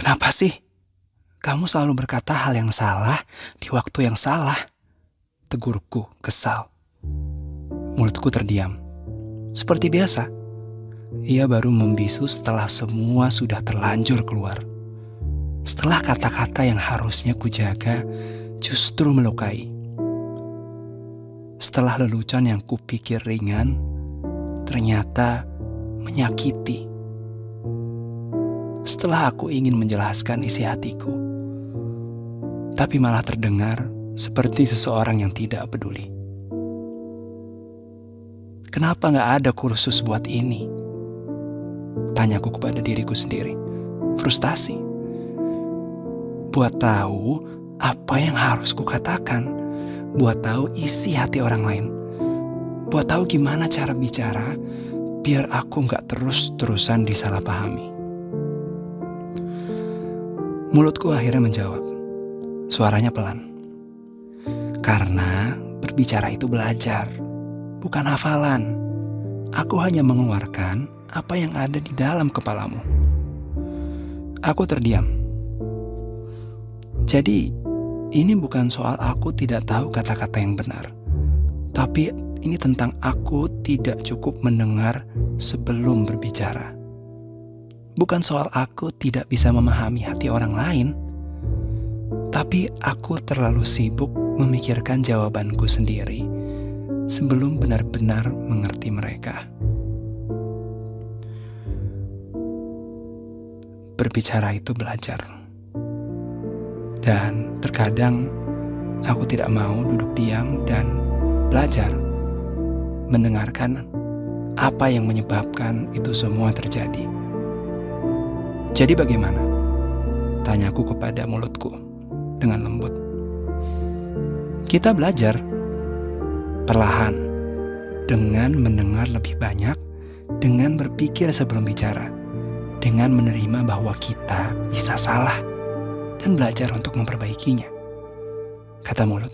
Kenapa sih kamu selalu berkata hal yang salah di waktu yang salah? Tegurku kesal. Mulutku terdiam. Seperti biasa, ia baru membisu setelah semua sudah terlanjur keluar. Setelah kata-kata yang harusnya kujaga justru melukai. Setelah lelucon yang kupikir ringan, ternyata menyakiti. Setelah aku ingin menjelaskan isi hatiku, tapi malah terdengar seperti seseorang yang tidak peduli. Kenapa gak ada kursus buat ini? Tanyaku kepada diriku sendiri. Frustasi. Buat tahu apa yang harus kukatakan. Buat tahu isi hati orang lain. Buat tahu gimana cara bicara biar aku gak terus-terusan disalahpahami. Mulutku akhirnya menjawab. Suaranya pelan. Karena berbicara itu belajar, bukan hafalan. Aku hanya mengeluarkan apa yang ada di dalam kepalamu. Aku terdiam. Jadi, ini bukan soal aku tidak tahu kata-kata yang benar. Tapi ini tentang aku tidak cukup mendengar sebelum berbicara. Bukan soal aku tidak bisa memahami hati orang lain. Tapi aku terlalu sibuk memikirkan jawabanku sendiri sebelum benar-benar mengerti mereka. Berbicara itu belajar. Dan terkadang aku tidak mau duduk diam dan belajar mendengarkan apa yang menyebabkan itu semua terjadi. Jadi bagaimana? Tanyaku kepada mulutku dengan lembut. Kita belajar perlahan dengan mendengar lebih banyak, dengan berpikir sebelum bicara, dengan menerima bahwa kita bisa salah dan belajar untuk memperbaikinya, kata mulut.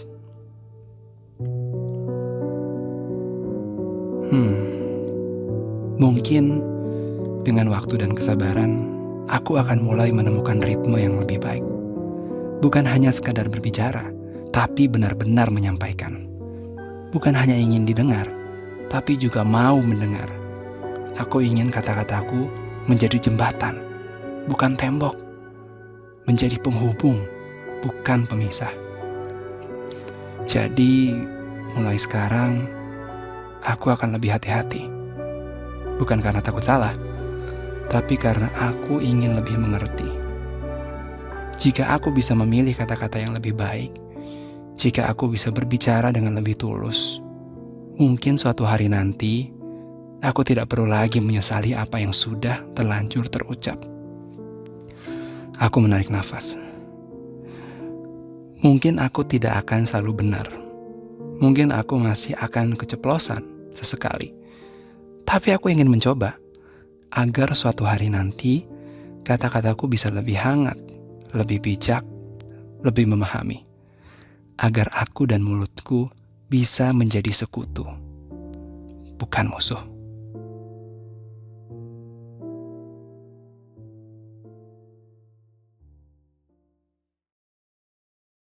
Mungkin dengan waktu dan kesabaran, aku akan mulai menemukan ritme yang lebih baik. Bukan hanya sekadar berbicara, tapi benar-benar menyampaikan. Bukan hanya ingin didengar, tapi juga mau mendengar. Aku ingin kata-kataku menjadi jembatan, bukan tembok. Menjadi penghubung, bukan pemisah. Jadi, mulai sekarang, aku akan lebih hati-hati. Bukan karena takut salah, tapi karena aku ingin lebih mengerti. Jika aku bisa memilih kata-kata yang lebih baik, jika aku bisa berbicara dengan lebih tulus, mungkin suatu hari nanti, aku tidak perlu lagi menyesali apa yang sudah terlanjur terucap. Aku menarik nafas. Mungkin aku tidak akan selalu benar. Mungkin aku masih akan keceplosan sesekali. Tapi aku ingin mencoba, agar suatu hari nanti, kata-kataku bisa lebih hangat, lebih bijak, lebih memahami. Agar aku dan mulutku bisa menjadi sekutu, bukan musuh.